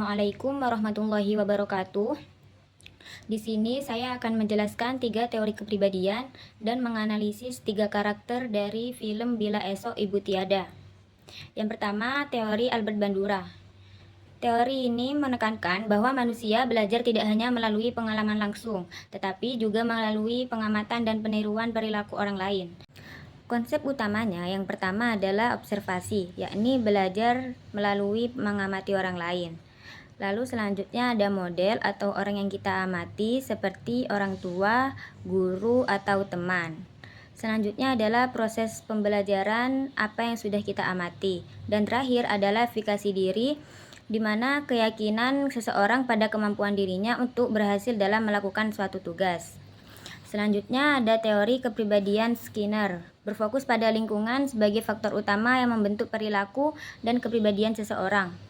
Assalamualaikum warahmatullahi wabarakatuh. Di sini saya akan menjelaskan 3 teori kepribadian dan menganalisis 3 karakter dari film Bila Esok Ibu Tiada. Yang pertama, teori Albert Bandura. Teori ini menekankan bahwa manusia belajar tidak hanya melalui pengalaman langsung, tetapi juga melalui pengamatan dan peniruan perilaku orang lain. Konsep utamanya yang pertama adalah observasi, yakni belajar melalui mengamati orang lain. Lalu selanjutnya ada model atau orang yang kita amati seperti orang tua, guru, atau teman. Selanjutnya adalah proses pembelajaran apa yang sudah kita amati. Dan terakhir adalah evaluasi diri, di mana keyakinan seseorang pada kemampuan dirinya untuk berhasil dalam melakukan suatu tugas. Selanjutnya ada teori kepribadian Skinner, berfokus pada lingkungan sebagai faktor utama yang membentuk perilaku dan kepribadian seseorang.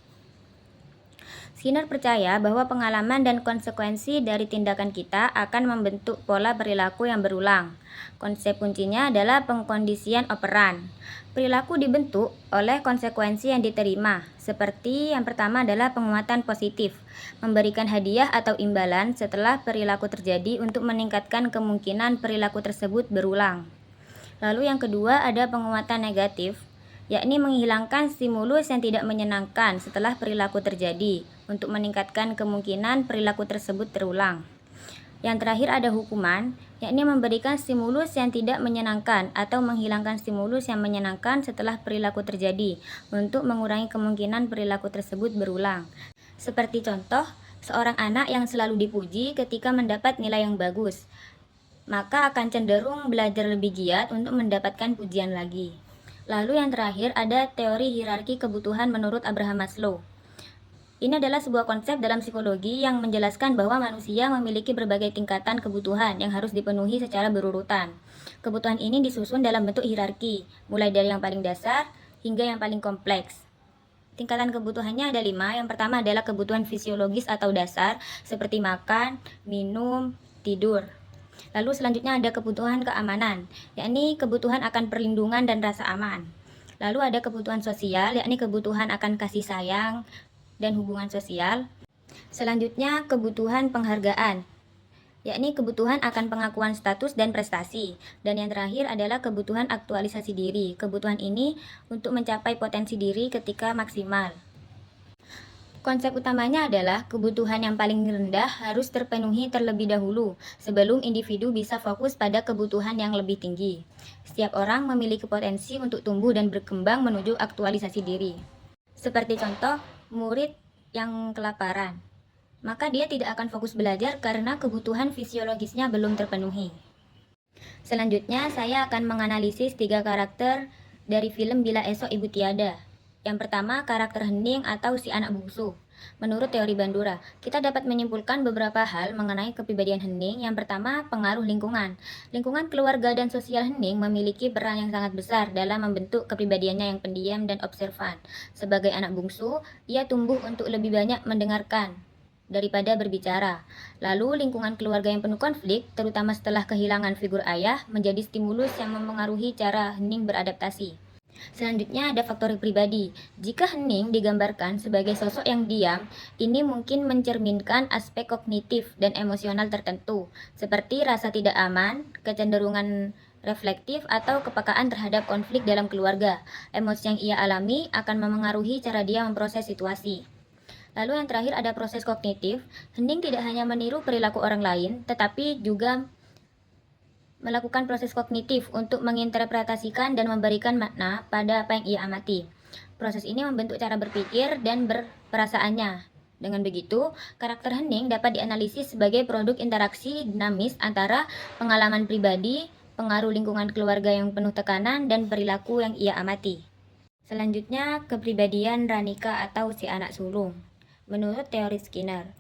Skinner percaya bahwa pengalaman dan konsekuensi dari tindakan kita akan membentuk pola perilaku yang berulang. Konsep kuncinya adalah pengkondisian operan. Perilaku dibentuk oleh konsekuensi yang diterima, seperti yang pertama adalah penguatan positif, memberikan hadiah atau imbalan setelah perilaku terjadi untuk meningkatkan kemungkinan perilaku tersebut berulang. Lalu yang kedua ada penguatan negatif, yakni menghilangkan stimulus yang tidak menyenangkan setelah perilaku terjadi untuk meningkatkan kemungkinan perilaku tersebut terulang. Yang terakhir ada hukuman, yakni memberikan stimulus yang tidak menyenangkan atau menghilangkan stimulus yang menyenangkan setelah perilaku terjadi untuk mengurangi kemungkinan perilaku tersebut berulang. Seperti contoh, seorang anak yang selalu dipuji ketika mendapat nilai yang bagus, maka akan cenderung belajar lebih giat untuk mendapatkan pujian lagi. Lalu yang terakhir ada teori hierarki kebutuhan menurut Abraham Maslow. Ini adalah sebuah konsep dalam psikologi yang menjelaskan bahwa manusia memiliki berbagai tingkatan kebutuhan yang harus dipenuhi secara berurutan. Kebutuhan ini disusun dalam bentuk hierarki, mulai dari yang paling dasar hingga yang paling kompleks. Tingkatan kebutuhannya ada 5. Yang pertama adalah kebutuhan fisiologis atau dasar, seperti makan, minum, tidur. Lalu selanjutnya ada kebutuhan keamanan, yakni kebutuhan akan perlindungan dan rasa aman. Lalu ada kebutuhan sosial, yakni kebutuhan akan kasih sayang dan hubungan sosial. Selanjutnya kebutuhan penghargaan, yakni kebutuhan akan pengakuan status dan prestasi. Dan yang terakhir adalah kebutuhan aktualisasi diri. Kebutuhan ini untuk mencapai potensi diri ketika maksimal. Konsep utamanya adalah kebutuhan yang paling rendah harus terpenuhi terlebih dahulu sebelum individu bisa fokus pada kebutuhan yang lebih tinggi. Setiap orang memiliki potensi untuk tumbuh dan berkembang menuju aktualisasi diri. Seperti contoh, murid yang kelaparan, maka dia tidak akan fokus belajar karena kebutuhan fisiologisnya belum terpenuhi. Selanjutnya, saya akan menganalisis 3 karakter dari film Bila Esok Ibu Tiada. Yang pertama, karakter hening atau si anak bungsu. Menurut teori Bandura, kita dapat menyimpulkan beberapa hal mengenai kepribadian hening. Yang pertama, pengaruh lingkungan. Lingkungan keluarga dan sosial hening memiliki peran yang sangat besar dalam membentuk kepribadiannya yang pendiam dan observan. Sebagai anak bungsu, ia tumbuh untuk lebih banyak mendengarkan daripada berbicara. Lalu lingkungan keluarga yang penuh konflik, terutama setelah kehilangan figur ayah, menjadi stimulus yang mempengaruhi cara hening beradaptasi. Selanjutnya ada faktor pribadi. Jika hening digambarkan sebagai sosok yang diam, ini mungkin mencerminkan aspek kognitif dan emosional tertentu, seperti rasa tidak aman, kecenderungan reflektif, atau kepekaan terhadap konflik dalam keluarga. Emosi yang ia alami akan memengaruhi cara dia memproses situasi. Lalu yang terakhir ada proses kognitif. Hening tidak hanya meniru perilaku orang lain, tetapi juga melakukan proses kognitif untuk menginterpretasikan dan memberikan makna pada apa yang ia amati. Proses ini membentuk cara berpikir dan berperasaannya. Dengan begitu, karakter hening dapat dianalisis sebagai produk interaksi dinamis antara pengalaman pribadi, pengaruh lingkungan keluarga yang penuh tekanan, dan perilaku yang ia amati. Selanjutnya, kepribadian Ranika atau si anak sulung. Menurut teori Skinner,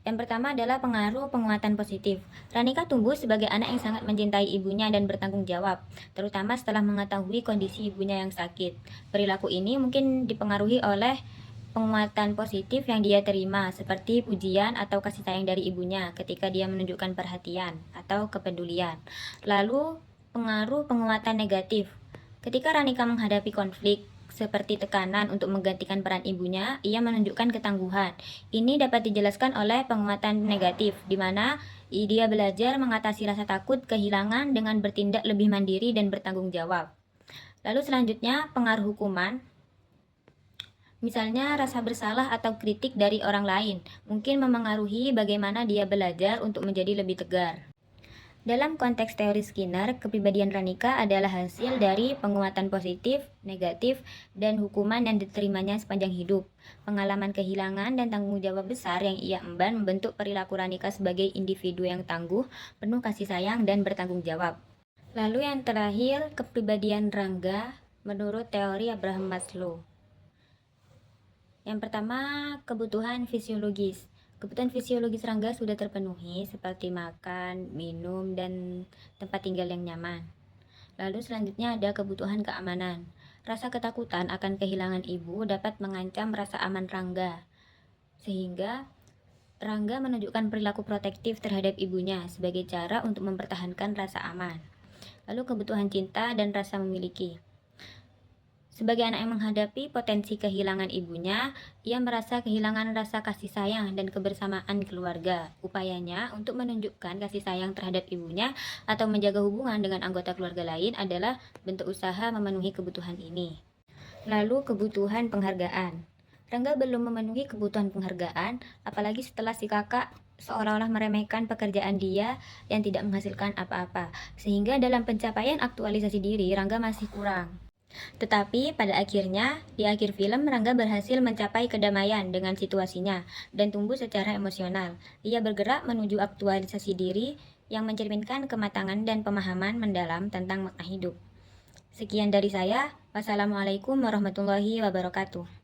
yang pertama adalah pengaruh penguatan positif. Ranika tumbuh sebagai anak yang sangat mencintai ibunya dan bertanggung jawab, terutama setelah mengetahui kondisi ibunya yang sakit. Perilaku ini mungkin dipengaruhi oleh penguatan positif yang dia terima, seperti pujian atau kasih sayang dari ibunya ketika dia menunjukkan perhatian atau kepedulian. Lalu, pengaruh penguatan negatif. Ketika Ranika menghadapi konflik seperti tekanan untuk menggantikan peran ibunya, ia menunjukkan ketangguhan. Ini dapat dijelaskan oleh penguatan negatif, di mana dia belajar mengatasi rasa takut kehilangan dengan bertindak lebih mandiri dan bertanggung jawab. Lalu selanjutnya, pengaruh hukuman. Misalnya rasa bersalah atau kritik dari orang lain mungkin memengaruhi bagaimana dia belajar untuk menjadi lebih tegar. Dalam konteks teori Skinner, kepribadian Ranika adalah hasil dari penguatan positif, negatif, dan hukuman yang diterimanya sepanjang hidup. Pengalaman kehilangan dan tanggung jawab besar yang ia emban membentuk perilaku Ranika sebagai individu yang tangguh, penuh kasih sayang, dan bertanggung jawab. Lalu yang terakhir, kepribadian Rangga menurut teori Abraham Maslow. Yang pertama, kebutuhan fisiologis. Kebutuhan fisiologis Rangga sudah terpenuhi seperti makan, minum, dan tempat tinggal yang nyaman. Lalu selanjutnya ada kebutuhan keamanan. Rasa ketakutan akan kehilangan ibu dapat mengancam rasa aman Rangga. Sehingga Rangga menunjukkan perilaku protektif terhadap ibunya sebagai cara untuk mempertahankan rasa aman. Lalu kebutuhan cinta dan rasa memiliki. Sebagai anak yang menghadapi potensi kehilangan ibunya, ia merasa kehilangan rasa kasih sayang dan kebersamaan keluarga. Upayanya untuk menunjukkan kasih sayang terhadap ibunya atau menjaga hubungan dengan anggota keluarga lain adalah bentuk usaha memenuhi kebutuhan ini. Lalu kebutuhan penghargaan. Rangga belum memenuhi kebutuhan penghargaan, apalagi setelah si kakak seolah-olah meremehkan pekerjaan dia yang tidak menghasilkan apa-apa. Sehingga dalam pencapaian aktualisasi diri, Rangga masih kurang. Tetapi pada akhirnya, di akhir film, Rangga berhasil mencapai kedamaian dengan situasinya dan tumbuh secara emosional. Ia bergerak menuju aktualisasi diri yang mencerminkan kematangan dan pemahaman mendalam tentang makna hidup. Sekian dari saya. Wassalamualaikum warahmatullahi wabarakatuh.